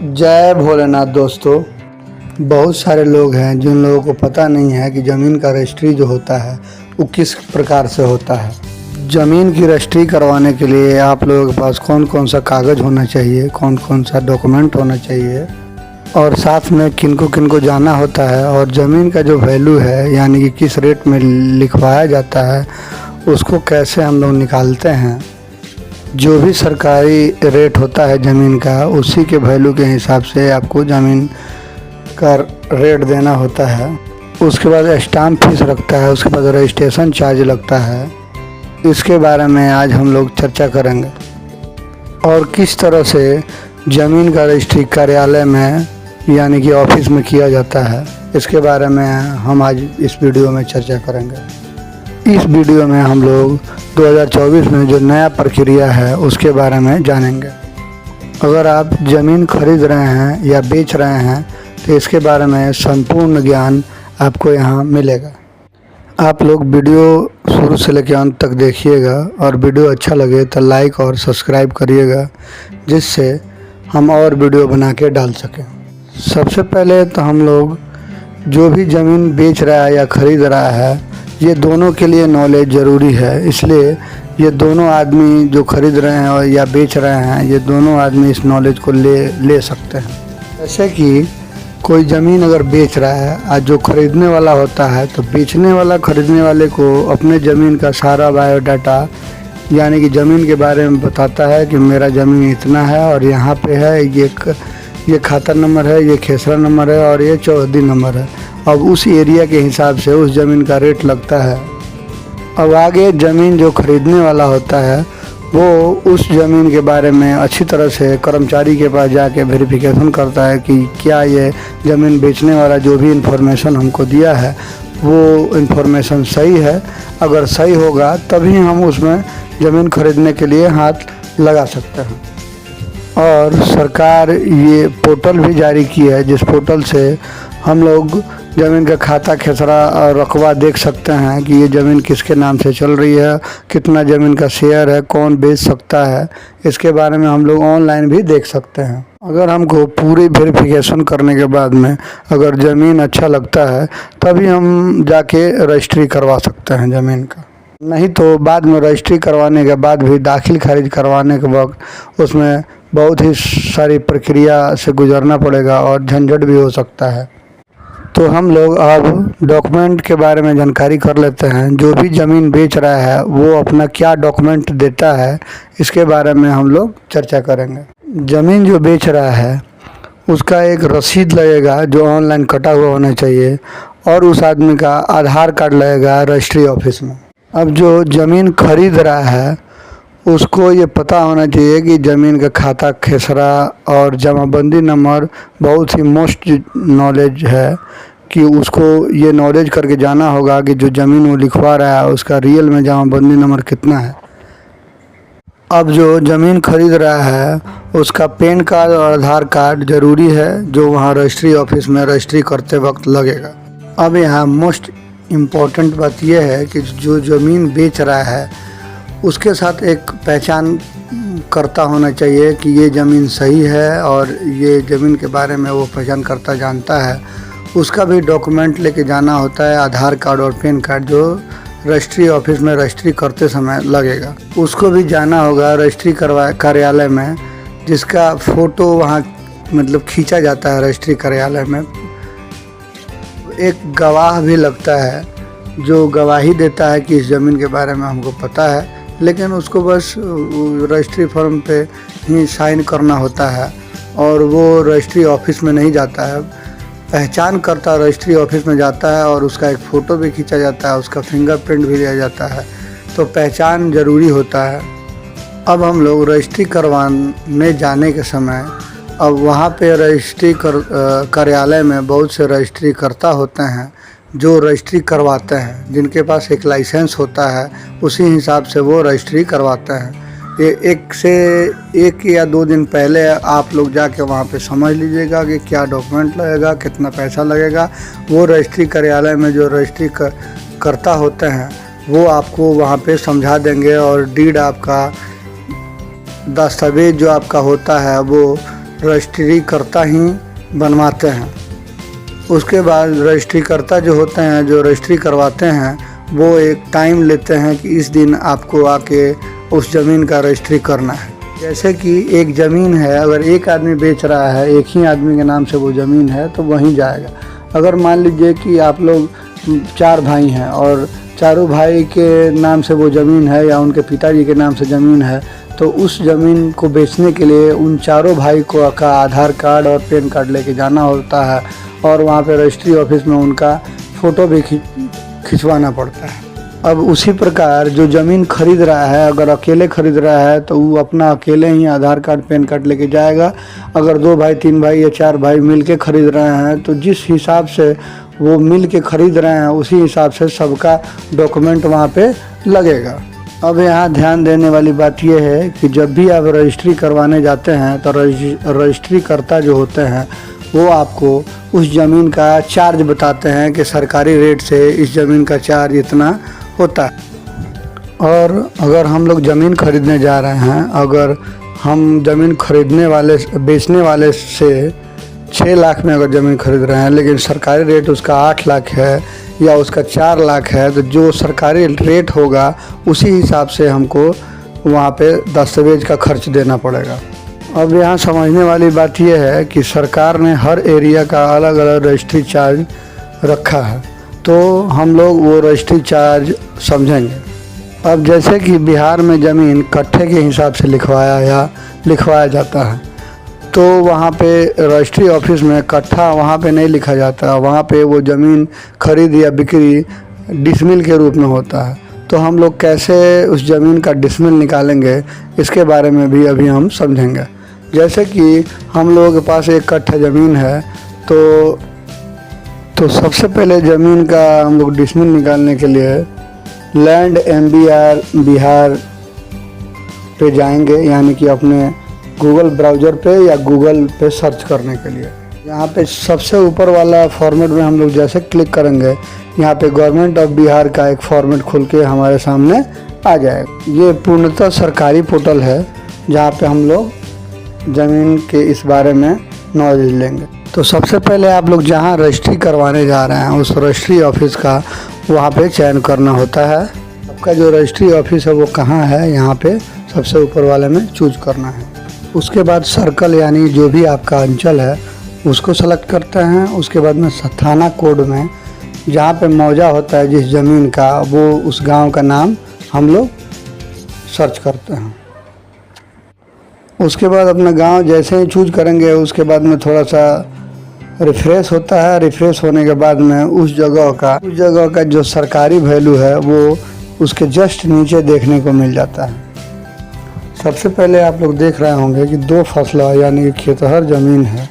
जय भोलेनाथ दोस्तों। बहुत सारे लोग हैं जिन लोगों को पता नहीं है कि ज़मीन का रजिस्ट्री जो होता है वो किस प्रकार से होता है। ज़मीन की रजिस्ट्री करवाने के लिए आप लोगों के पास कौन कौन सा कागज़ होना चाहिए, कौन कौन सा डॉक्यूमेंट होना चाहिए और साथ में किनको किनको जाना होता है, और ज़मीन का जो वैल्यू है यानी कि किस रेट में लिखवाया जाता है उसको कैसे हम लोग निकालते हैं। जो भी सरकारी रेट होता है ज़मीन का, उसी के वैल्यू के हिसाब से आपको ज़मीन का रेट देना होता है। उसके बाद स्टाम्प फीस लगता है, उसके बाद रजिस्ट्रेशन चार्ज लगता है। इसके बारे में आज हम लोग चर्चा करेंगे और किस तरह से ज़मीन का रजिस्ट्री कार्यालय में यानी कि ऑफिस में किया जाता है, इसके बारे में हम आज इस वीडियो में चर्चा करेंगे। इस वीडियो में हम लोग 2024 में जो नया प्रक्रिया है उसके बारे में जानेंगे। अगर आप ज़मीन खरीद रहे हैं या बेच रहे हैं तो इसके बारे में संपूर्ण ज्ञान आपको यहाँ मिलेगा। आप लोग वीडियो शुरू से लेकर अंत तक देखिएगा और वीडियो अच्छा लगे तो लाइक और सब्सक्राइब करिएगा, जिससे हम और वीडियो बना के डाल सकें। सबसे पहले तो हम लोग जो भी ज़मीन बेच रहा है या ख़रीद रहा है, ये दोनों के लिए नॉलेज ज़रूरी है। इसलिए ये दोनों आदमी जो ख़रीद रहे हैं और या बेच रहे हैं, ये दोनों आदमी इस नॉलेज को ले सकते हैं। जैसे कि कोई ज़मीन अगर बेच रहा है और जो ख़रीदने वाला होता है, तो बेचने वाला ख़रीदने वाले को अपने ज़मीन का सारा बायोडाटा यानी कि ज़मीन के बारे में बताता है कि मेरा ज़मीन इतना है और यहाँ पे है, ये खाता नंबर है, ये खेसरा नंबर है और ये चौहदी नंबर है। अब उस एरिया के हिसाब से उस ज़मीन का रेट लगता है। अब आगे ज़मीन जो ख़रीदने वाला होता है वो उस ज़मीन के बारे में अच्छी तरह से कर्मचारी के पास जाके वेरिफिकेशन करता है कि क्या ये ज़मीन बेचने वाला जो भी इन्फॉर्मेशन हमको दिया है वो इन्फॉर्मेशन सही है। अगर सही होगा तभी हम उसमें ज़मीन खरीदने के लिए हाथ लगा सकते हैं। और सरकार ये पोर्टल भी जारी की है, जिस पोर्टल से हम लोग ज़मीन का खाता खेसरा और रकबा देख सकते हैं कि ये ज़मीन किसके नाम से चल रही है, कितना ज़मीन का शेयर है, कौन बेच सकता है, इसके बारे में हम लोग ऑनलाइन भी देख सकते हैं। अगर हमको पूरी वेरिफिकेशन करने के बाद में अगर ज़मीन अच्छा लगता है तभी हम जाके रजिस्ट्री करवा सकते हैं ज़मीन का। नहीं तो बाद में रजिस्ट्री करवाने के बाद भी दाखिल खारिज करवाने के वक्त उसमें बहुत ही सारी प्रक्रिया से गुजरना पड़ेगा और झंझट भी हो सकता है। तो हम लोग अब डॉक्यूमेंट के बारे में जानकारी कर लेते हैं। जो भी ज़मीन बेच रहा है वो अपना क्या डॉक्यूमेंट देता है, इसके बारे में हम लोग चर्चा करेंगे। ज़मीन जो बेच रहा है उसका एक रसीद लगेगा जो ऑनलाइन कटा हुआ होना चाहिए, और उस आदमी का आधार कार्ड लगेगा रजिस्ट्री ऑफिस में। अब जो ज़मीन खरीद रहा है उसको ये पता होना चाहिए कि ज़मीन का खाता खेसरा और जमाबंदी नंबर बहुत ही मोस्ट नॉलेज है कि उसको ये नॉलेज करके जाना होगा कि जो ज़मीन वो लिखवा रहा है उसका रियल में जमाबंदी नंबर कितना है। अब जो ज़मीन खरीद रहा है उसका पैन कार्ड और आधार कार्ड ज़रूरी है, जो वहाँ रजिस्ट्री ऑफिस में रजिस्ट्री करते वक्त लगेगा। अब यहाँ मोस्ट इम्पॉर्टेंट बात यह है कि जो ज़मीन बेच रहा है उसके साथ एक पहचान करता होना चाहिए कि ये ज़मीन सही है और ये ज़मीन के बारे में वो पहचान करता जानता है। उसका भी डॉक्यूमेंट लेके जाना होता है, आधार कार्ड और पैन कार्ड, जो रजिस्ट्री ऑफिस में रजिस्ट्री करते समय लगेगा। उसको भी जाना होगा रजिस्ट्री कार्यालय में, जिसका फ़ोटो वहाँ मतलब खींचा जाता है रजिस्ट्री कार्यालय में। एक गवाह भी लगता है जो गवाही देता है कि इस ज़मीन के बारे में हमको पता है, लेकिन उसको बस रजिस्ट्री फॉर्म पे ही साइन करना होता है और वो रजिस्ट्री ऑफिस में नहीं जाता है। पहचान करता रजिस्ट्री ऑफिस में जाता है और उसका एक फ़ोटो भी खींचा जाता है, उसका फिंगरप्रिंट भी लिया जाता है, तो पहचान ज़रूरी होता है। अब हम लोग रजिस्ट्री करवाने जाने के समय अब वहाँ पे रजिस्ट्री कार्यालय में बहुत से रजिस्ट्री करता होते हैं जो रजिस्ट्री करवाते हैं, जिनके पास एक लाइसेंस होता है, उसी हिसाब से वो रजिस्ट्री करवाते हैं। ये एक या 2 दिन पहले आप लोग जाके वहाँ पे समझ लीजिएगा कि क्या डॉक्यूमेंट लगेगा, कितना पैसा लगेगा। वो रजिस्ट्री कार्यालय में जो रजिस्ट्री करता होते हैं वो आपको वहाँ पे समझा देंगे, और डीड आपका दस्तावेज जो आपका होता है वो रजिस्ट्रीकर्ता ही बनवाते हैं। उसके बाद रजिस्ट्रीकर्ता जो होते हैं, जो रजिस्ट्री करवाते हैं, वो एक टाइम लेते हैं कि इस दिन आपको आके उस ज़मीन का रजिस्ट्री करना है। जैसे कि एक ज़मीन है, अगर एक आदमी बेच रहा है, एक ही आदमी के नाम से वो ज़मीन है तो वहीं जाएगा। अगर मान लीजिए कि आप लोग 4 भाई हैं और चारों भाई के नाम से वो ज़मीन है या उनके पिताजी के नाम से ज़मीन है, तो उस ज़मीन को बेचने के लिए उन चारों भाई को का आधार कार्ड और पैन कार्ड लेके जाना होता है और वहाँ पे रजिस्ट्री ऑफिस में उनका फ़ोटो भी खिंचवाना पड़ता है। अब उसी प्रकार जो ज़मीन खरीद रहा है, अगर अकेले खरीद रहा है तो वो अपना अकेले ही आधार कार्ड पैन कार्ड लेके जाएगा। अगर 2 भाई 3 भाई या 4 भाई मिल के खरीद रहे हैं तो जिस हिसाब से वो मिल के खरीद रहे हैं उसी हिसाब से सबका डॉक्यूमेंट वहाँ पे लगेगा। अब यहाँ ध्यान देने वाली बात यह है कि जब भी आप रजिस्ट्री करवाने जाते हैं तो रजिस्ट्रीकर्ता जो होते हैं वो आपको उस ज़मीन का चार्ज बताते हैं कि सरकारी रेट से इस ज़मीन का चार्ज इतना होता है। और अगर हम लोग ज़मीन खरीदने जा रहे हैं, अगर हम ज़मीन बेचने वाले से 6 लाख में अगर ज़मीन खरीद रहे हैं लेकिन सरकारी रेट उसका 8 लाख है या उसका 4 लाख है, तो जो सरकारी रेट होगा उसी हिसाब से हमको वहाँ पे दस्तावेज का खर्च देना पड़ेगा। अब यहाँ समझने वाली बात यह है कि सरकार ने हर एरिया का अलग अलग रजिस्ट्री चार्ज रखा है, तो हम लोग वो रजिस्ट्री चार्ज समझेंगे। अब जैसे कि बिहार में ज़मीन कट्ठे के हिसाब से लिखवाया जाता है, तो वहाँ पे रजिस्ट्री ऑफिस में कट्ठा वहाँ पे नहीं लिखा जाता, वहाँ पे वो ज़मीन खरीद या बिक्री डिसमिल के रूप में होता है। तो हम लोग कैसे उस ज़मीन का डिसमिल निकालेंगे इसके बारे में भी अभी हम समझेंगे। जैसे कि हम लोगों के पास 1 कट्ठा ज़मीन है, तो सबसे पहले ज़मीन का हम लोग डिसमिल निकालने के लिए लैंड MBR बिहार पे जाएंगे, यानी कि अपने गूगल ब्राउज़र पे या गूगल पे सर्च करने के लिए। यहाँ पे सबसे ऊपर वाला फॉर्मेट में हम लोग जैसे क्लिक करेंगे, यहाँ पे गवर्नमेंट ऑफ बिहार का एक फॉर्मेट खुल के हमारे सामने आ जाएगा। ये पूर्णतः सरकारी पोर्टल है जहाँ पे हम लोग ज़मीन के इस बारे में नॉलेज लेंगे। तो सबसे पहले आप लोग जहाँ रजिस्ट्री करवाने जा रहे हैं उस रजिस्ट्री ऑफिस का वहाँ पे चयन करना होता है। आपका जो रजिस्ट्री ऑफिस है वो कहाँ है, यहाँ पे सबसे ऊपर वाले में चूज करना है। उसके बाद सर्कल यानी जो भी आपका अंचल है उसको सेलेक्ट करते हैं। उसके बाद में थाना कोड में जहाँ पे मौजा होता है जिस ज़मीन का, वो उस गांव का नाम हम लोग सर्च करते हैं। उसके बाद अपना गांव जैसे ही चूज करेंगे उसके बाद में थोड़ा सा रिफ़्रेश होता है। रिफ़्रेश होने के बाद में उस जगह का जो सरकारी वैल्यू है वो उसके जस्ट नीचे देखने को मिल जाता है। सबसे पहले आप लोग देख रहे होंगे कि 2 फसला यानी कि खेतहर ज़मीन है,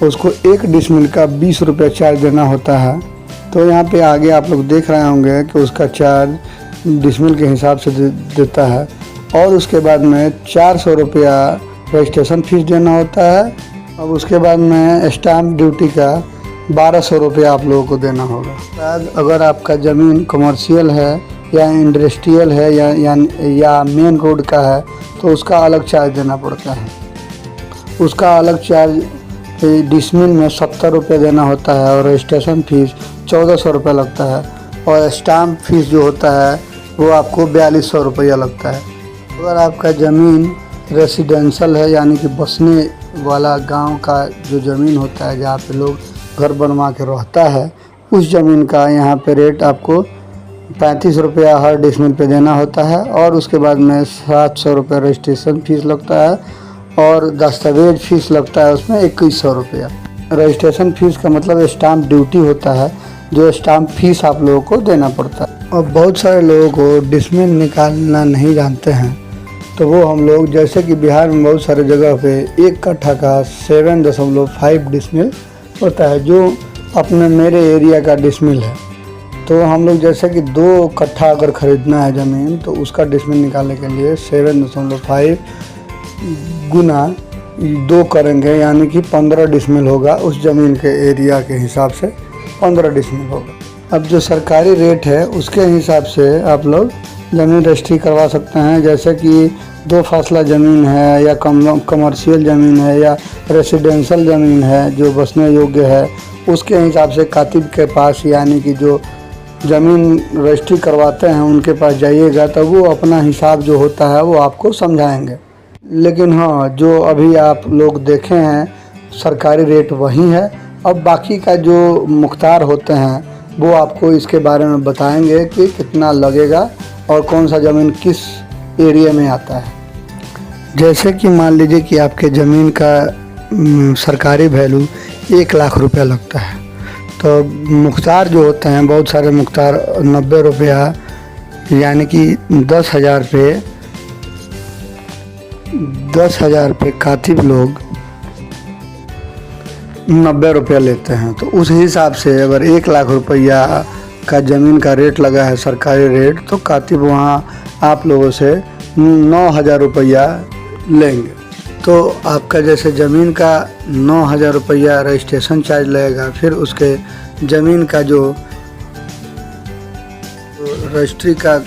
उसको 1 डिसमिल का 20 रुपये चार्ज देना होता है। तो यहाँ पे आगे आप लोग देख रहे होंगे कि उसका चार्ज डिसमिल के हिसाब से देता है। और उसके बाद में 400 रुपया रजिस्ट्रेशन फीस देना होता है। अब उसके बाद में स्टाम्प ड्यूटी का 1200 रुपया आप लोगों को देना होगा। बाद अगर आपका ज़मीन कमर्शियल है या इंडस्ट्रियल है या मेन रोड का है तो उसका अलग चार्ज देना पड़ता है। उसका अलग चार्ज डिसमिल में 70 रुपये देना होता है और रजिस्ट्रेशन फीस 1400 रुपये लगता है और स्टाम्प फीस जो होता है वो आपको 4200 रुपया लगता है। अगर आपका ज़मीन रेसिडेंशियल है यानी कि बसने वाला गांव का जो ज़मीन होता है जहाँ पे लोग घर बनवा के रहता है, उस ज़मीन का यहाँ पे रेट आपको 35 रुपया हर डिसमिल पे देना होता है। और उसके बाद में 700 रुपये रजिस्ट्रेशन फीस लगता है और दस्तावेज फीस लगता है उसमें 2100 रुपया। रजिस्ट्रेशन फीस का मतलब स्टाम्प ड्यूटी होता है, जो स्टाम्प फीस आप लोगों को देना पड़ता है। और बहुत सारे लोगों को डिसमिल निकालना नहीं जानते हैं, तो वो हम लोग जैसे कि बिहार में बहुत सारे जगह पे 1 कट्ठा का 7.5 डिसमिल होता है, जो अपने मेरे एरिया का डिसमिल है। तो हम लोग जैसे कि 2 कट्ठा अगर ख़रीदना है ज़मीन तो उसका डिसमिल निकालने के लिए 7.5 गुना 2 करेंगे, यानी कि 15 डिसमिल होगा। उस ज़मीन के एरिया के हिसाब से 15 डिसमिल होगा। अब जो सरकारी रेट है उसके हिसाब से आप लोग ज़मीन रजिस्ट्री करवा सकते हैं। जैसे कि दो फासला ज़मीन है या कमर्शियल ज़मीन है या रेसिडेंशियल ज़मीन है जो बसने योग्य है, उसके हिसाब से कातिब के पास यानी कि जो ज़मीन रजिस्ट्री करवाते हैं उनके पास जाइएगा, तो वो अपना हिसाब जो होता है वो आपको समझाएंगे। लेकिन हाँ, जो अभी आप लोग देखे हैं सरकारी रेट वही है। अब बाकी का जो मुख्तार होते हैं वो आपको इसके बारे में बताएंगे कि कितना लगेगा और कौन सा ज़मीन किस एरिया में आता है। जैसे कि मान लीजिए कि आपके ज़मीन का सरकारी वैल्यू 1 लाख रुपया लगता है, तो मुख्तार जो होते हैं बहुत सारे मुख्तार 90 रुपया यानी कि 10,000 पे कातिब लोग 90 रुपया लेते हैं। तो उस हिसाब से अगर 1 लाख रुपया का ज़मीन का रेट लगा है सरकारी रेट, तो कातिब वहाँ आप लोगों से 9,000 रुपया लेंगे। तो आपका जैसे ज़मीन का 9,000 रुपया रजिस्ट्रेशन चार्ज लगेगा, फिर उसके ज़मीन का जो रजिस्ट्री का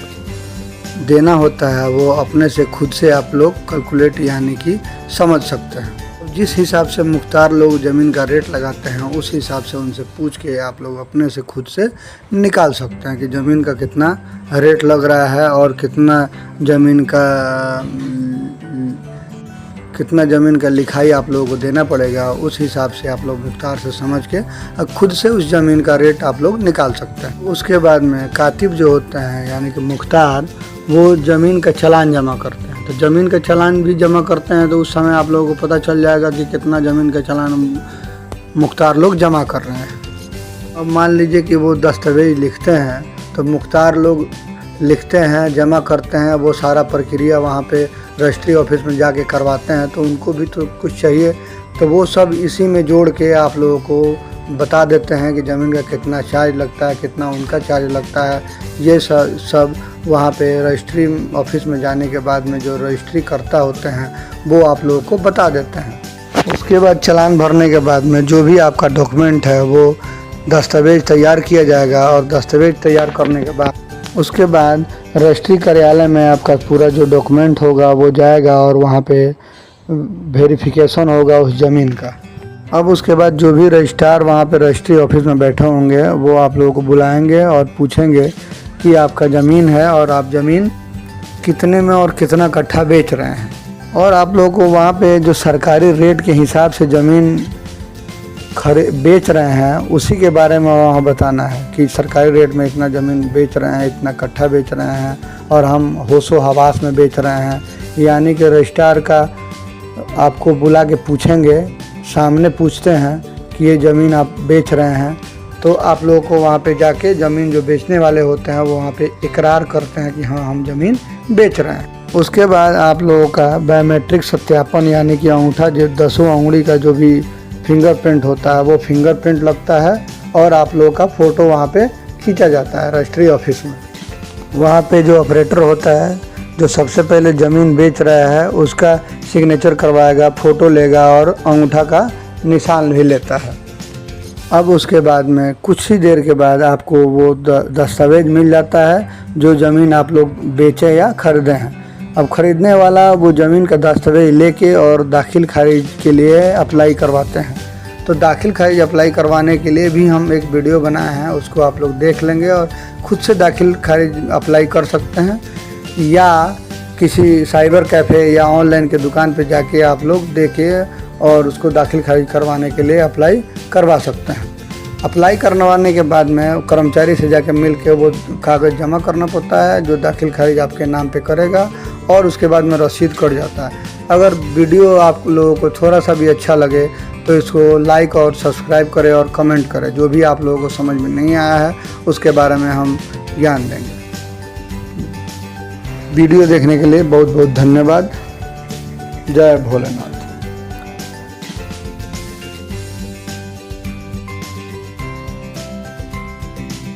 देना होता है वो अपने से खुद से आप लोग कैलकुलेट यानी कि समझ सकते हैं। जिस हिसाब से मुख्तार लोग ज़मीन का रेट लगाते हैं उस हिसाब से उनसे पूछ के आप लोग अपने से खुद से निकाल सकते हैं कि ज़मीन का कितना रेट लग रहा है और कितना ज़मीन का लिखाई आप लोगों को देना पड़ेगा। उस हिसाब से आप लोग मुख्तार से समझ के खुद से उस ज़मीन का रेट आप लोग निकाल सकते हैं। उसके बाद में कातिब जो होते हैं यानी कि मुख्तार, वो ज़मीन का चालान जमा करते हैं। तो ज़मीन का चालान भी जमा करते हैं, तो उस समय आप लोगों को पता चल जाएगा कि कितना ज़मीन का चालान मुख्तार लोग जमा कर रहे हैं। अब मान लीजिए कि वो दस्तावेज लिखते हैं, तो मुख्तार लोग लिखते हैं, जमा करते हैं, वो सारा प्रक्रिया वहाँ पे रजिस्ट्री ऑफिस में जाके करवाते हैं। तो उनको भी तो कुछ चाहिए, तो वो सब इसी में जोड़ के आप लोगों को बता देते हैं कि ज़मीन का कितना चार्ज लगता है, कितना उनका चार्ज लगता है। ये सब वहाँ पे रजिस्ट्री ऑफिस में जाने के बाद में जो रजिस्ट्री करता होते हैं वो आप लोगों को बता देते हैं। उसके बाद चालान भरने के बाद में जो भी आपका डॉक्यूमेंट है वो दस्तावेज तैयार किया जाएगा, और दस्तावेज तैयार करने के बाद उसके बाद रजिस्ट्री कार्यालय में आपका पूरा जो डॉक्यूमेंट होगा वो जाएगा और वहाँ पे वेरिफिकेशन होगा उस ज़मीन का। अब उसके बाद जो भी रजिस्ट्रार वहाँ पे रजिस्ट्री ऑफिस में बैठे होंगे वो आप लोगों को बुलाएंगे और पूछेंगे कि आपका ज़मीन है और आप ज़मीन कितने में और कितना कट्ठा बेच रहे हैं, और आप लोगों को वहाँ पे जो सरकारी रेट के हिसाब से ज़मीन बेच रहे हैं उसी के बारे में वहाँ बताना है कि सरकारी रेट में इतना ज़मीन बेच रहे हैं, इतना कट्ठा बेच रहे हैं और हम होशो हवास में बेच रहे हैं। यानी कि रजिस्ट्रार का आपको बुला के पूछेंगे, सामने पूछते हैं कि ये ज़मीन आप बेच रहे हैं, तो आप लोगों को वहाँ पे जाके ज़मीन जो बेचने वाले होते हैं वो वहाँ पे इकरार करते हैं कि हाँ हम ज़मीन बेच रहे हैं। उसके बाद आप लोगों का बायोमेट्रिक सत्यापन यानी कि अंगूठा जो 10 उंगली का जो भी फिंगरप्रिंट होता है वो फिंगरप्रिंट लगता है, और आप लोगों का फ़ोटो वहाँ पे खींचा जाता है रजिस्ट्री ऑफिस में। वहाँ पे जो ऑपरेटर होता है जो सबसे पहले ज़मीन बेच रहा है उसका सिग्नेचर करवाएगा, फ़ोटो लेगा और अंगूठा का निशान भी लेता है। अब उसके बाद में कुछ ही देर के बाद आपको वो दस्तावेज मिल जाता है जो ज़मीन आप लोग बेचे या ख़रीदे हैं। अब ख़रीदने वाला वो ज़मीन का दस्तावेज लेके और दाखिल खारिज के लिए अप्लाई करवाते हैं। तो दाखिल खारिज अप्लाई करवाने के लिए भी हम एक वीडियो बनाए हैं, उसको आप लोग देख लेंगे और ख़ुद से दाखिल खारिज अप्लाई कर सकते हैं, या किसी साइबर कैफ़े या ऑनलाइन के दुकान पे जाके आप लोग देके और उसको दाखिल खारिज करवाने के लिए अप्लाई करवा सकते हैं। अप्लाई करवाने के बाद में कर्मचारी से जाके मिल के वो कागज़ जमा करना पड़ता है जो दाखिल खारिज आपके नाम पे करेगा, और उसके बाद में रसीद कट जाता है। अगर वीडियो आप लोगों को थोड़ा सा भी अच्छा लगे तो इसको लाइक और सब्सक्राइब करें और कमेंट करें। जो भी आप लोगों को समझ में नहीं आया है उसके बारे में हम ज्ञान देंगे। वीडियो देखने के लिए बहुत बहुत धन्यवाद। जय भोलेनाथ।